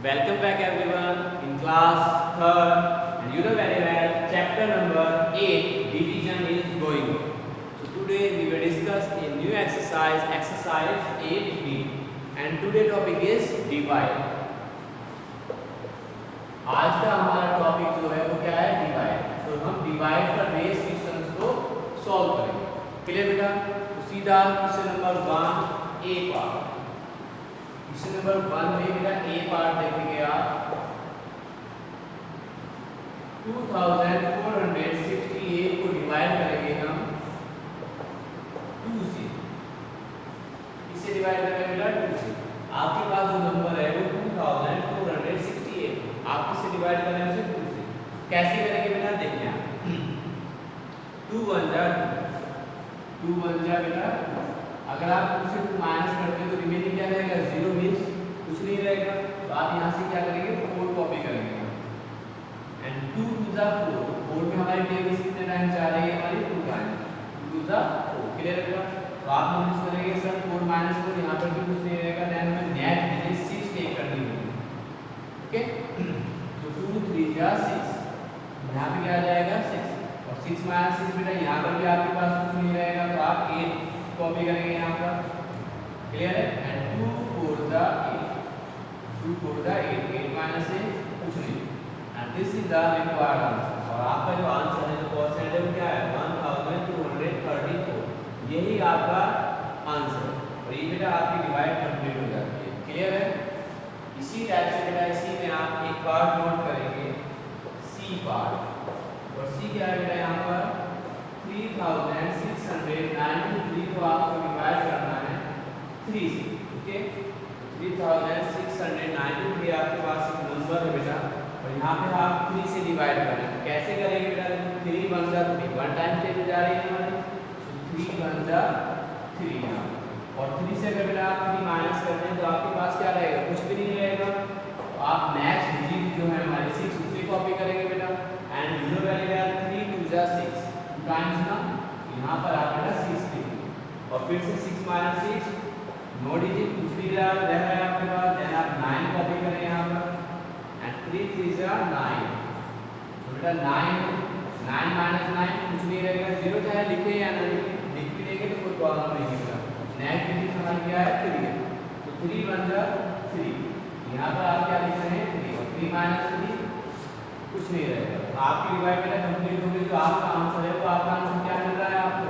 Welcome back everyone in class 3rd, and you know very well chapter number 8 division is going on. So today we will discuss a new exercise 8b, and today topic is divide. आज का हमारा topic जो है वो क्या है, divide. तो हम डिवाइड का बेस क्वेश्चंस को सॉल्व करेंगे. क्लियर बेटा? तो सीधा क्वेश्चन नंबर 1 ए पार्ट. क्वेश्चन नंबर 1 में मेरा ए पार्ट देखेंगे आप. 2468 को डिवाइड करेंगे हम 2 से. इससे डिवाइड करेंगे बेटा 2 से. आपके पास जो नंबर है वो 2468, आप किससे डिवाइड करें उसे 2 से. कैसे करेंगे बेटा? देखिए आप 2 1 जा 2 1 जा बेटा. अगर आप 2 से 2 माइनस करते हैं तो रिमेनिंग क्या रहेगा? 0 मींस कुछ नहीं रहेगा. तो आप यहाँ से क्या करेंगे? 4 कॉपी करेंगे. एंड 2 2 जा 4. 4 में हमारी टेबल कितने टाइम्स आ रही है? हमारी 2 टाइम्स. 2 जा 4. क्लियर है? तो आप नोटिस करेंगे सर 4 माइनस 4 यहाँ पर भी कुछ नहीं रहेगा. देन हमें नेट डिजिट 6 टेक करनी होगी. ओके, तो 2 3 जा 6. यहाँ पे क्या आ जाएगा? 6. और 6 माइनस 6 बेटा यहाँ पर भी आपके पास कुछ नहीं रहेगा. तो आप 8 कॉपी करेंगे यहाँ पर. क्लियर है? एंड 2 4 जा 8. 2 4 जा 8. 8 माइनस से कुछ नहीं. And this is the required answer. और आपका जो आंसर है, जो परसेंट है वो क्या है? 1234. यही आपका आंसर. और ये बेटा आपकी डिवाइड कंप्लीट हो जाती है. क्लियर है? इसी टाइप से बेटा इसी में आप एक पार्ट नोट करेंगे, सी पार्ट. और सी क्या है बेटा? यहाँ पर 3693 को आपको डिवाइड करना है 3 से. ओके, 3693 आपके पास एक नंबर है बेटा, और यहाँ पे आप 3 से डिवाइड करें. कैसे करेंगे बेटा? 3 1 जा 3. 1 टाइम टेबल जा रही है हमारी. 3 1 जा 3 यहाँ. और 3 से अगर बेटा आप 3 माइनस करते हैं तो आपके पास क्या रहेगा? कुछ भी नहीं रहेगा. तो आप नेक्स्ट डिजिट जो है हमारी 6 उसे कॉपी करेंगे बेटा. And you know very well 3 2 जा 6 टाइम्स ना. यहाँ पर आप बेटा 6 लिखेंगे. और फिर से 6 माइनस 6 नो डिजिट कुछ भी रह है आपके पास. देन आप 9 कॉपी करें यहाँ पर. एंड 3 3 जा 9. तो बेटा 9 माइनस 9 कुछ नहीं रहेगा. 0 चाहे लिखे या ना लिखे, लिख भी देंगे तो कोई प्रॉब्लम नहीं होगा. नेक्स्ट डिजिट हमारी क्या है? 3 है. तो 3 1 जा 3. यहाँ पर आप क्या लिख रहे हैं? 3. और 3 माइनस 3 कुछ नहीं रहेगा. तो आपकी डिवाइड बेटा कंप्लीट हो गई. जो आपका आंसर है वो आपका आंसर क्या मिल रहा है आपको?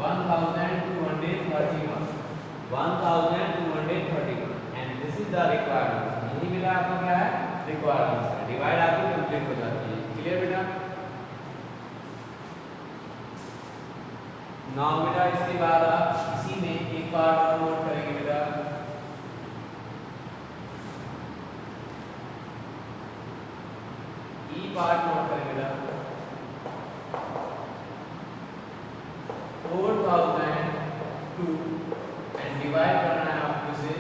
1231. 1231. And this is the required answer. यही बेटा आपका क्या है? Required answer. डिवाइड आपकी कंप्लीट हो जाती है. क्लियर बेटा? नाउ बेटा इसके बाद आप इसी में एक पार्ट नोट करेंगे बेटा. ई पार्ट नोट करेंगे बेटा. 4002 एंड डिवाइड करना है आपको इसे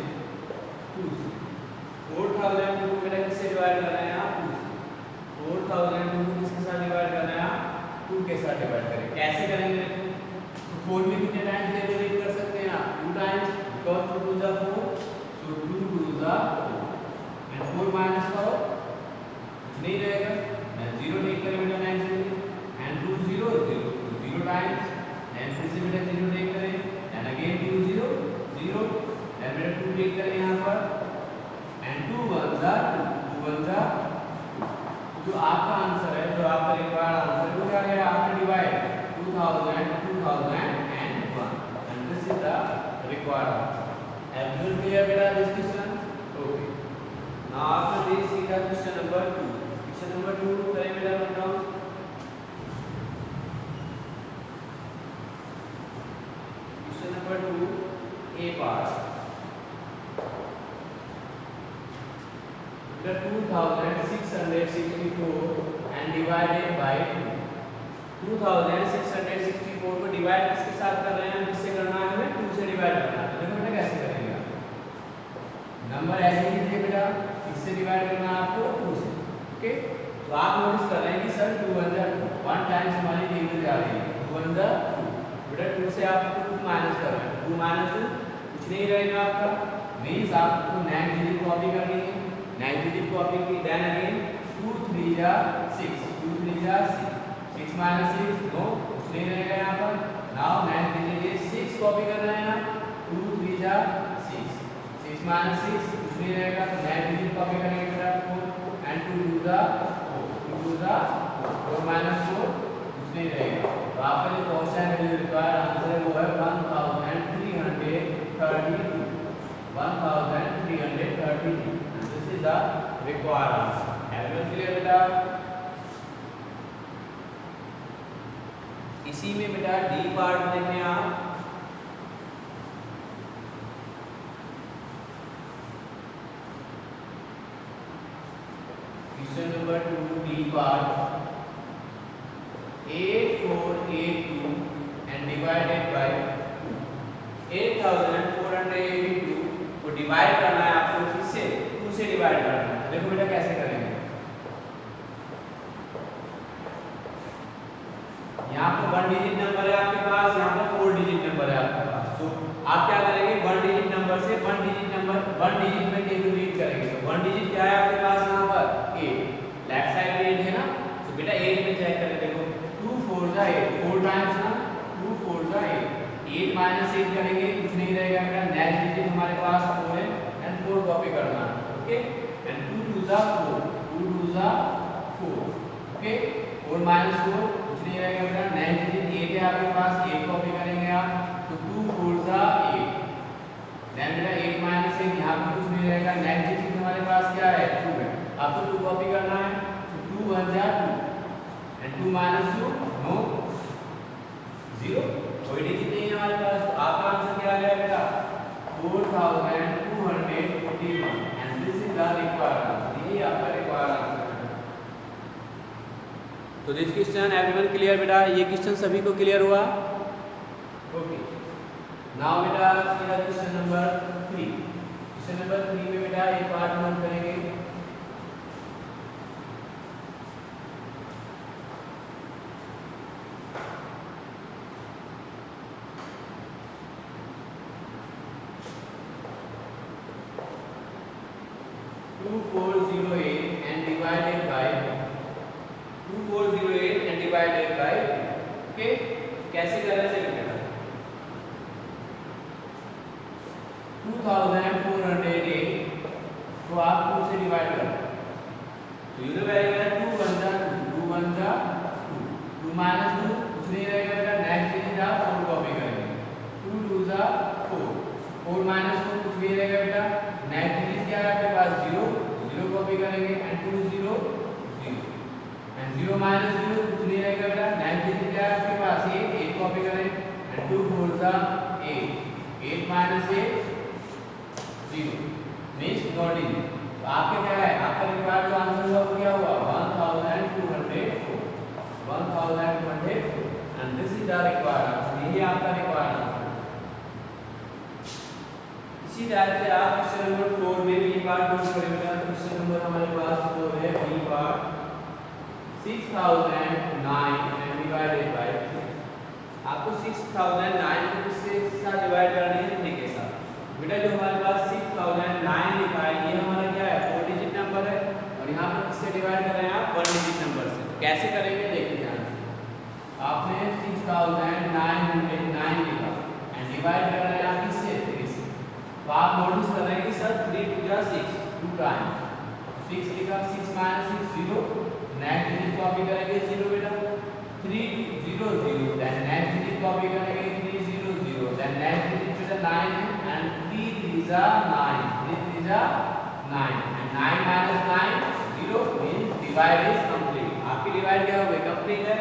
2 से. 4002 को बेटा किससे डिवाइड करना है? आप 2 से. 4002 को किसके साथ डिवाइड करना है? आप 2 के साथ डिवाइड करेंगे. कैसे करेंगे? 4 में कितने टाइम्स डिवाइड कर सकते हैं आप? 2 टाइम्स. बिकॉज़ 2 2 जा 4. सो 2 2 जा 4. एंड 4 माइनस करो कुछ नहीं रहेगा. एंड 0 टेक करें बेटा 9 से. एंड 2 0 0. तो 0 टाइम्स. एंड फिर से बेटा 0 टेक करें. And again 2 0 0. एंड बेटा 2 टेक करें यहाँ पर. एंड 2 1 जा 2. 2 1 जा 2. जो आपका आंसर है, जो आपका रिक्वायर्ड आंसर है वो क्या है? आपका divide 2000 2001. And this is the required answer. Everyone clear beta this question? Okay. Now after this we have question number 2. Question number 2 करें बेटा note down. Question number 2 A part. The 2664 and divided by 2. 2664 को divide किसके साथ कर रहे हैं? किससे करना है? हमें 2 से डिवाइड करना है. देखो बेटा कैसे करेंगे. नंबर ऐसे ही है बेटा, किससे डिवाइड करना है आपको? 2 से. ओके, तो आप नोटिस कर रहे हैं कि सर 2 1 जा 2. 1 टाइम्स हमारी टेबल जा रही है. 2 1 जा 2. बेटा 2 से आप 2 माइनस कर रहे हैं. 2 माइनस 2 कुछ नहीं रहेगा आपका. मींस आपको नेक्स्ट डिजिट कॉपी करनी है. नेक्स्ट डिजिट कॉपी की, देन अगेन 2 3 जा 6, 2 3 जा 6, 6 माइनस 6 नो कुछ नहीं रहेगा यहाँ पर। Now next digit is 6 copy करना है यहाँ, 2 3 जा 6, 6 माइनस 6 कुछ नहीं रहेगा। नेक्स्ट डिजिट कॉपी करेंगे बेटा 4 एंड 2 2 जा 4, 2 2 जा 4 माइनस 4 कुछ नहीं रहेगा। तो आपका जो क्वेश्चन वैल्यू रिक्वायर्ड आंसर है वो है 1332, 1332। This is the required answer. Everyone clear बेटा? इसी में बेटा डी पार्ट देखें आप, question number 2 D part 8482 and divided by 8482 को डिवाइड करना है आपको, किससे? 2 से डिवाइड करना है। देखो बेटा कैसे करेंगे, यहाँ पर 1 डिजिट नंबर है आपके पास, यहाँ पर 4 डिजिट नंबर है आपके पास। तो आप क्या करेंगे, 1 डिजिट नंबर से 1 डिजिट नंबर 1 डिजिट में डिवाइड करेंगे। तो 1 डिजिट क्या है आपके पास यहाँ पर 8, लेफ्ट साइड में 8 है ना, तो बेटा 8 में चेक करें। देखो 2 4 जा 8, 4 टाइम्स ना, 2 4 जा 8, 8 माइनस 8 करेंगे कुछ नहीं रहेगा बेटा। नेक्स्ट डिजिट हमारे पास 4 है एंड 4 कॉपी करना है, ओके। एंड 2 2 जा 4, 2 2 जा 4, ओके। 4 माइनस 4 कुछ नहीं रहेगा बेटा। नेक्स्ट डिजिट 8 है आपके पास, 8 कॉपी करेंगे आप, तो 2 4 जा 8, देन बेटा 8 माइनस 8 यहाँ पर कुछ नहीं रहेगा। नेक्स्ट डिजिट हमारे पास क्या है, 2 है, आपको 2 कॉपी करना है, तो 2 1 जा 2 एंड 2 माइनस 2 नो 0, कोई डिजिट नहीं है हमारे पास। तो आपका आंसर क्या आ गया बेटा 4241 and this is the required answer. ये आपका रिक्वायर्ड आंसर है। तो दिस क्वेश्चन एवरीवन क्लियर बेटा? ये क्वेश्चन सभी को क्लियर हुआ? ओके। नाउ बेटा सीधा क्वेश्चन नंबर 3। क्वेश्चन नंबर 3 में बेटा एक पार्ट नोट करेंगे। and divided by 2408 and divided by, okay, कैसे करना चाहिए? 2408 तो आप 2 से डिवाइड करो, तो ये रहेगा 2 1 जा 2, 2 1 जा 2, 2 माइनस 2 कुछ नहीं रहेगा बेटा। नेक्स्ट डिजिट आप 4 कॉपी करेंगे, 2 2 जा 4, 4 माइनस 4 कुछ नहीं रहेगा बेटा। नेक्स्ट डिजिट क्या है आपके पास 0, 0 कॉपी करेंगे एंड 2 0 0 एंड 0 माइनस 0 कुछ नहीं रहेगा बेटा। नेक्स्ट डिजिट क्या है आपके पास 8, 8 कॉपी करें एंड 2 4 जा 8, 8 माइनस 8 0 मींस नॉट डिजिट। तो आपके क्या है, आपका रिक्वायर्ड जो आंसर हुआ वो क्या हुआ 1204, 1204 and this is the required answer. यही आपका रिक्वायर्ड आंसर। इसी तरह से आप क्वेश्चन नंबर 4 में भी पार्ट नोट करेंगे। क्वेश्चन नंबर हमारे पास 4 है, B part 6009 and divided by, आपको 6009 को किसके साथ डिवाइड करनी है, 3 के साथ। बेटा जो हमारे पास 6009 लिखा है ये हमारा क्या है 4 डिजिट नंबर है, और यहाँ पर किससे डिवाइड कर रहे हैं आप 1 डिजिट नंबर से। कैसे करेंगे देखिए ध्यान से। आपने 6009 लिखा एंड डिवाइड कर रहे हैं आप किससे, 3 से। तो आप नोटिस कर रहे हैं कि सर 3 2 जा 6, 2 टाइम्स 6 लिखा, 6 माइनस 6 0, नेक्स्ट डिजिट कॉपी करेंगे 0 बेटा, 3 0 0, देन नेक्स्ट डिजिट कॉपी करेंगे 3 0 0, देन नेक्स्ट डिजिट बेटा 9 है एंड 3 3 जा 9, 3 3 जा 9 and 9 minus 9 0 means divide is complete. आपकी डिवाइड क्या हो गई, कंप्लीट है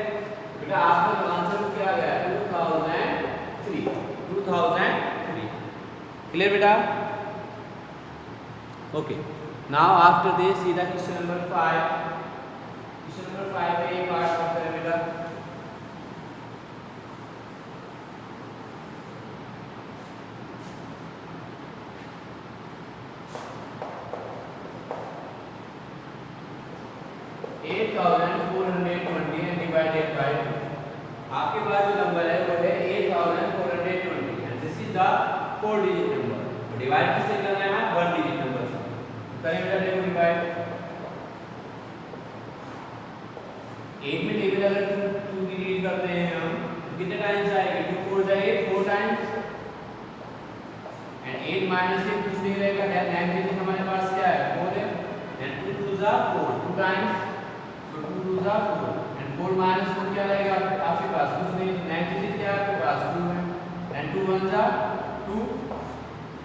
बेटा। आपका आंसर क्या आ गया 2003। क्लियर बेटा? ओके। नाउ आफ्टर दिस सीधा क्वेश्चन नंबर 5। क्वेश्चन नंबर 5 में एक पार्ट करते हैं बेटा। डिवाइडेड बाय, आपके पास जो नंबर है वो है 8420 and this is the 4 digit number. Divide किससे करना है 1 डिजिट नंबर से। करें बेटा, देखो डिवाइड 8 में टेबल अगर 2 की रीड करते हैं हम तो कितने टाइम्स आएंगे? 2 4 जा 8 4 टाइम्स एंड 8 माइनस 8 कुछ नहीं रहेगा, नेक्स्ट डिजिट हमारे पास क्या है? 4 है एंड 2 2 जा 4 2 टाइम्स, तो 2 2 जा 4 एंड 4 माइनस 4 क्या रहेगा आपके पास? कुछ नहीं, नेक्स्ट डिजिट क्या है आपके पास? 2 है एंड 2 1 जा 2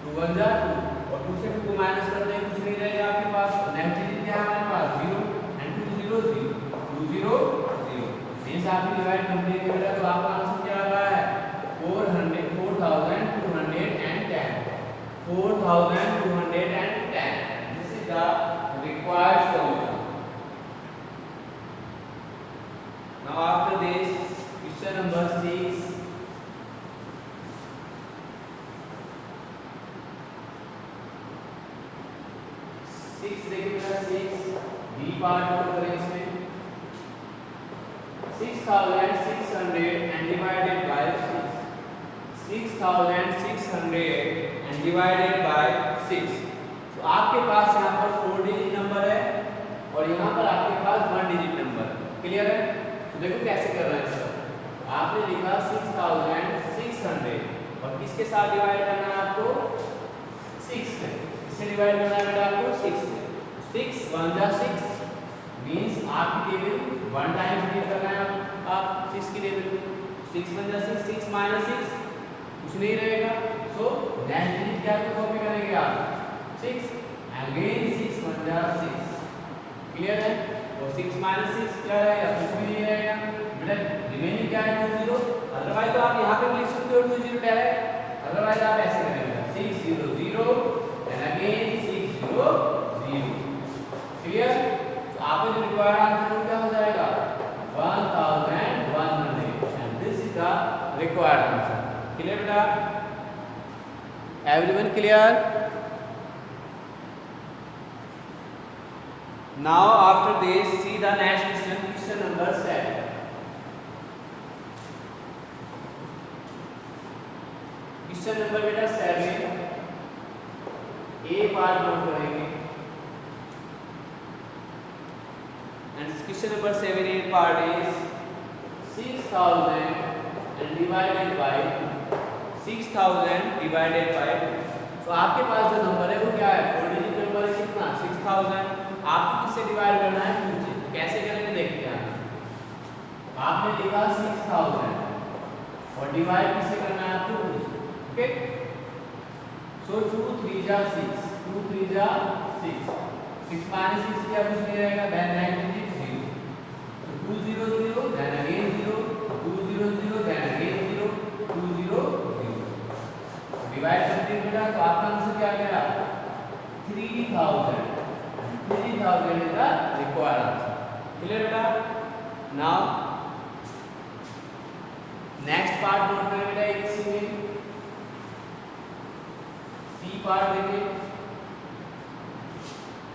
2 1 जा 2 और 2 से 2 माइनस करते हैं कुछ नहीं रहेगा आपके पास, नेक्स्ट डिजिट क्या है हमारे पास? 0 एंड 2 0 0 2 0 0 मींस आपकी डिवाइड कंप्लीट हो गया। तो आपका आंसर क्या आ रहा है? 4210 this is the required solution. Now after this question number 6. देखिए 6 बी पार्ट करें इसमें 6600 and divided bye 6600 and divided bye 6। तो आपके पास यहाँ पर 4 डिजिट नंबर है और यहाँ पर आपके पास 1 डिजिट नंबर है। क्लियर है? तो देखो कैसे कर रहे हैं सर। आपने लिखा 6600 और किसके साथ डिवाइड करना है आपको? 6 से। इससे डिवाइड करना है बेटा आपको 6 से। 6 1 जा 6 मींस आपकी टेबल 1 टाइम्स रीड करना है आप 6 की टेबल। 6 1 जा 6 6 माइनस 6 कुछ नहीं रहेगा, सो नेक्स्ट डिजिट क्या कॉपी करेंगे आप? 6 अगेन 6 1 जा 6। क्लियर है? और 6 माइनस 6 क्या रहेगा? कुछ भी नहीं रहेगा बेटा, रिमेनिंग क्या है? 2 0। अदरवाइज तो आप यहाँ पे लिख सकते हो 2 0 डायरेक्ट, अदरवाइज आप ऐसे करेंगे 6 0 0 एंड अगेन 6 0 0। क्लियर? तो आपका जो रिक्वायर्ड आंसर क्या हो जाएगा? 1100 and this is the required answer. Clear बेटा? Everyone clear? Now after this see the next question, question number 7। Question number बेटा 7 ए पार्ट नोट करेंगे and question number 7 in part is 6000 and divided by 6000 divided by 2। तो आपके पास जो number है वो क्या है? 4 डिजिट नंबर है कितना? 6000। आपको किससे डिवाइड करना है? 2 से। कैसे करेंगे देखते हैं। आपने लिखा 6000 और डिवाइड किससे करना है आपको? 2 से। ओके, सो 2 3 जा 6 2 3 जा 6 6 माइनस 6 क्या कुछ नहीं रहेगा, then next digit 0 2 0 0 then again 0 2 0 0 then again 0 2 0 0 divide करते हैं बेटा। तो आपका आंसर क्या गया? 3000 is the required answer. Clear बेटा? नाउ नेक्स्ट पार्ट नोट करें बेटा एक सी पार्ट देखिए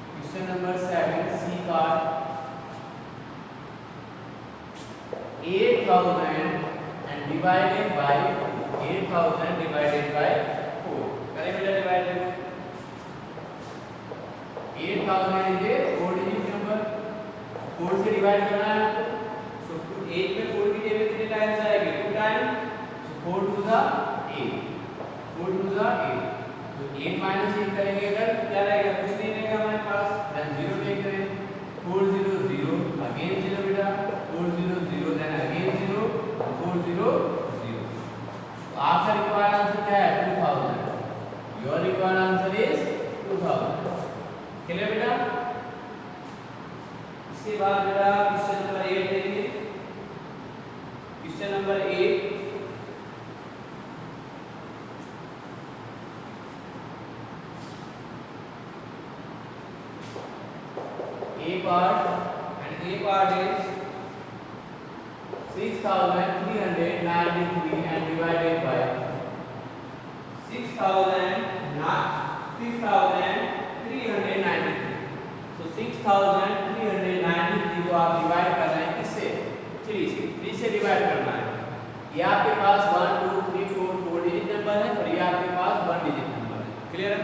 question number 7 C part 8000 and divided by 8000 divided by 4। करें बेटा divide 8000 is a 4 digit number, 4 से डिवाइड करना है आपको। सो 8 में 4 की टेबल कितने टाइम्स आएगी? 2 टाइम्स। सो 4 2 जा 8 4 2 जा 8। तो 8 माइनस 8 करेंगे अगर क्या रहेगा? कुछ नहीं रहेगा हमारे पास, देन 0 टेक करें 4 0 0 अगेन 0 बेटा 4 0 0 देन अगेन 0 4 0 0। तो आपका रिक्वायर्ड आंसर क्या है? 2000। Your required answer is 2000। Clear बेटा? इसके बाद बेटा क्वेश्चन नंबर 8 देखिए। Question number 8 A part and A part is 6393 and divided by 6393। so 6393 को आप डिवाइड कर रहे हैं किससे? 3 से। 3 से डिवाइड करना है। ये आपके पास 1 2 3 4 डिजिट नंबर है और ये आपके पास 1 डिजिट नंबर है। क्लियर है?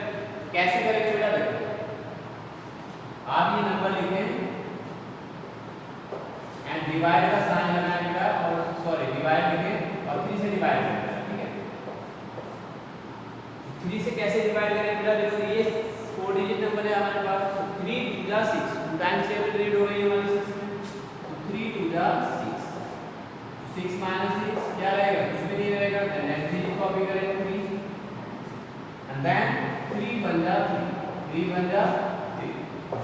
कैसे करेंगे बेटा? देखो आप ये नंबर लिखें एंड एंड डिवाइड का साइन लगाएगा और सॉरी डिवाइड लिखे और 3 से डिवाइड करेंगे, ठीक है। 3 से कैसे डिवाइड करेंगे बेटा, देखो ये 4 डिजिट नंबर है हमारे पास, तो 3 2 जा 6, 2 टाइम्स से रीड हो रही है हमारी 6 में, तो 3 2 जा 6, 6 माइनस 6 क्या रहेगा, कुछ भी नहीं रहेगा, देन नेक्स्ट डिजिट कॉपी करेंगे 3 एंड देन 3 1 जा 3 1 जा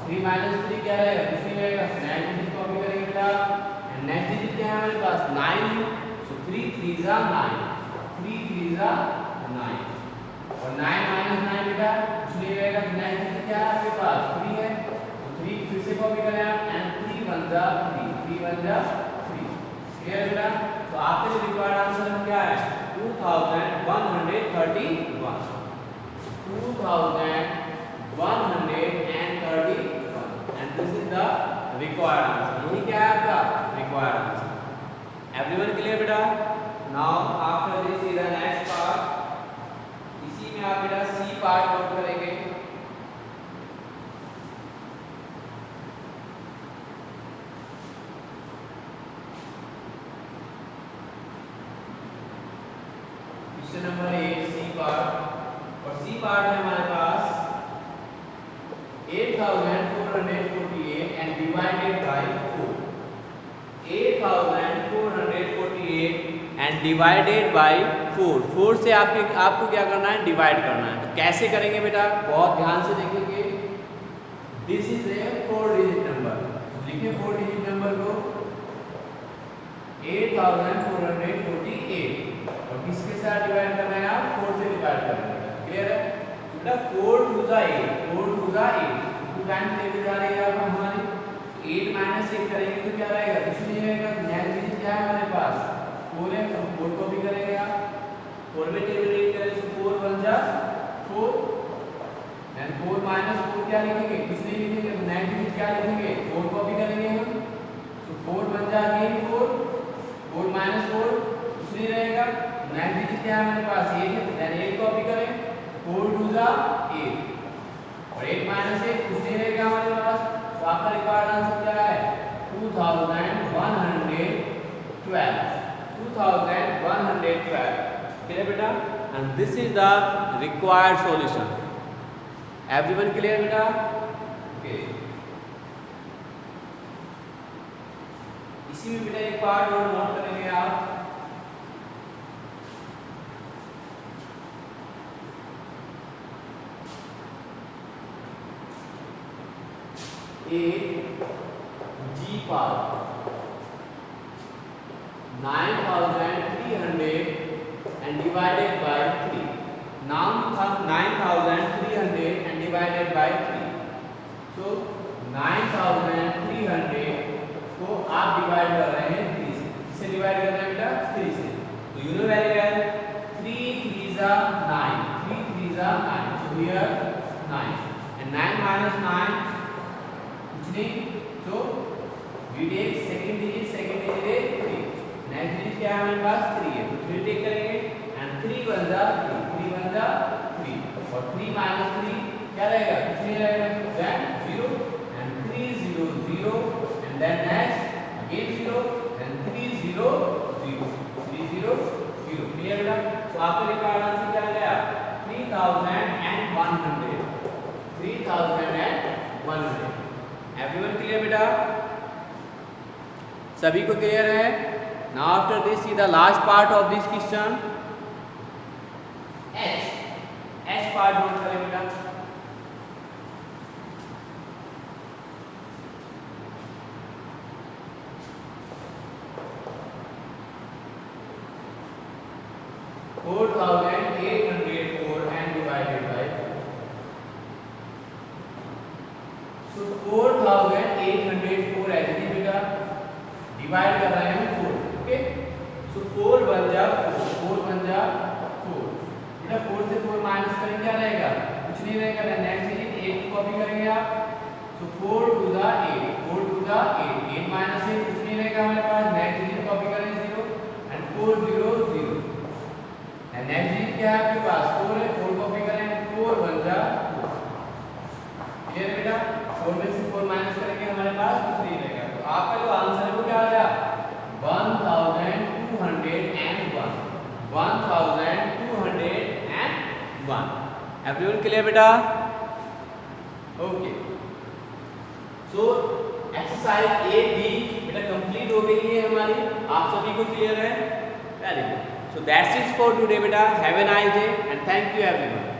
3 माइनस 3 क्या रहेगा, कुछ नहीं रहेगा, नेक्स्ट डिजिट कॉपी करेंगे बेटा एंड नेक्स्ट डिजिट क्या है हमारे पास 9 है, सो 3 3 जा 9, 3 3 जा 9 और 9 माइनस 9 बेटा कुछ नहीं रहेगा, नेक्स्ट डिजिट क्या है आपके पास 3 है, तो 3 फिर से कॉपी करें आप एंड 3 1 जा 3, 3 1 जा 3, क्लियर बेटा। तो आपके जो रिक्वायर्ड आंसर क्या है 2131, 2131 and this is the required answer, यही क्या है आपका required answer। Everyone clear बेटा? Now after this is the next part, इसी में आप बेटा C part नोट करेंगे। क्वेश्चन नंबर 8 C part, और C part में हमारे पास 8448 and divided by 4, 8448 and divided by 4, 4 से आपको क्या करना है, डिवाइड करना है। तो कैसे करेंगे बेटा, बहुत ध्यान से देखेंगे। This is a 4 digit number, लिखिए 4 डिजिट नंबर को 8448 और किसके साथ डिवाइड कर रहे हैं आप, 4 से डिवाइड कर रहे हैं, क्लियर है बेटा। 4 2 जा 8, 4 2 जा 8, 2 टाइम्स लेके जा रही है आप हमारी, 8 माइनस 8 करेंगे तो क्या रहेगा, कुछ नहीं रहेगा, नेक्स्ट डिजिट क्या है हमारे पास 4 है, तो 4 कॉपी करेंगे आप, 4 में टेबल रीड करें तो 4 1 जा 4 एंड 4 माइनस 4 क्या लिखेंगे, कुछ नहीं लिखेंगे, तो नेक्स्ट डिजिट क्या लिखेंगे 4 कॉपी करेंगे हम, तो 4 1 जा अगेन 4, 4 माइनस 4 कुछ नहीं रहेगा, नेक्स्ट डिजिट क्या है हमारे पास 8 है, देन 8 कॉपी करें, 4 2 जा 8 और 8 माइनस 8 कुछ नहीं रहेगा हमारे पास। तो आपका रिक्वायर्ड आंसर क्या है 2112, क्लियर बेटा। And this is the required solution. Everyone clear बेटा? ओके, इसी में बेटा एक पार्ट और नोट करेंगे आप। G part 9300 and divided by 3, नाम था 9300 and divided by 3, so 9300 को आप डिवाइड कर रहे हैं 3 से, किससे डिवाइड कर रहे हैं बेटा 3 से, तो यू नो वेरी वेल 3 3 जा 9, 3 3 जा 9, so here 9 and 9 minus 9 कुछ नहीं, so we take second digit is 3, next digit क्या है हमारे पास 3 है, तो 3 टेक करेंगे and 3 1 जा 3, 3 1 जा 3 और 3 minus 3 क्या रहेगा, कुछ नहीं रहेगा, then 0 and 3 0 0 and then next again 0 and 3 0 0, 3 0 0, clear बेटा। तो आपका रिक्वायर्ड आंसर क्या गया 3100। एवरीवन क्लियर बेटा? सभी को क्लियर है? Now after this is the last part of this question, H part note करें बेटा। $4,804 and divided by 4, so 4804 ऐसे बेटा डिवाइड कर रहे हैं 4, ओके, सो 4 बन जा 4 बन जा 4 बेटा, 4 से 4 माइनस करेंगे क्या रहेगा, कुछ नहीं रहेगा, नेक्स्ट डिजिट 8 की कॉपी करेंगे आप, सो 4 2 जा 8, 4 2 जा 8, 8 माइनस 8 कुछ नहीं रहेगा हमारे पास, नेक्स्ट डिजिट कॉपी करें 0 एंड 4 0 0 एंड नेक्स्ट डिजिट क्या है आपके पास 4 है, 4 कॉपी करें 4 1 जा 4, क्लियर बेटा। 4 में से 4 माइनस करेंगे हमारे पास कुछ नहीं रहेगा, तो आपका जो आंसर है वो क्या आ गया एवरीवन क्लियर बेटा? ओके, सो एक्सरसाइज 8D बेटा कंप्लीट हो गई है हमारी, आप सभी को क्लियर है? Very good, so that's it for today बेटा, have a nice day and thank you everyone.